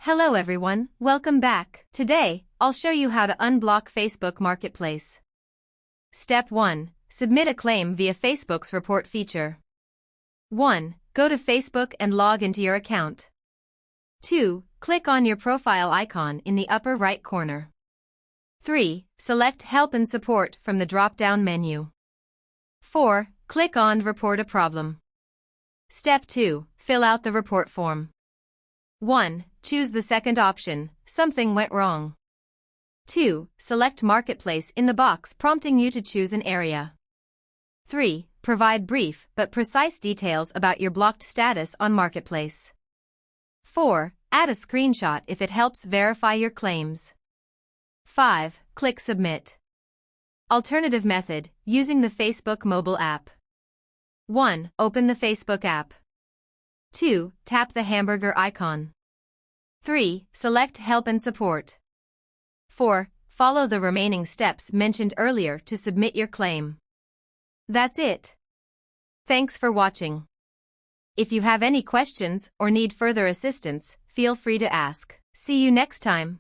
Hello everyone, welcome back. Today, I'll show you how to unblock Facebook Marketplace. Step 1. Submit a claim via Facebook's report feature. 1. Go to Facebook and log into your account. 2. Click on your profile icon in the upper right corner. 3. Select Help and Support from the drop-down menu. 4. Click on Report a Problem. Step 2. Fill out the report form. 1. Choose the second option, Something went wrong. 2. Select Marketplace in the box prompting you to choose an area. 3. Provide brief but precise details about your blocked status on Marketplace. 4. Add a screenshot if it helps verify your claims. 5. Click Submit. Alternative method, using the Facebook mobile app. 1. Open the Facebook app. 2. Tap the hamburger icon. 3. Select Help and Support. 4. Follow the remaining steps mentioned earlier to submit your claim. That's it. Thanks for watching. If you have any questions or need further assistance, feel free to ask. See you next time.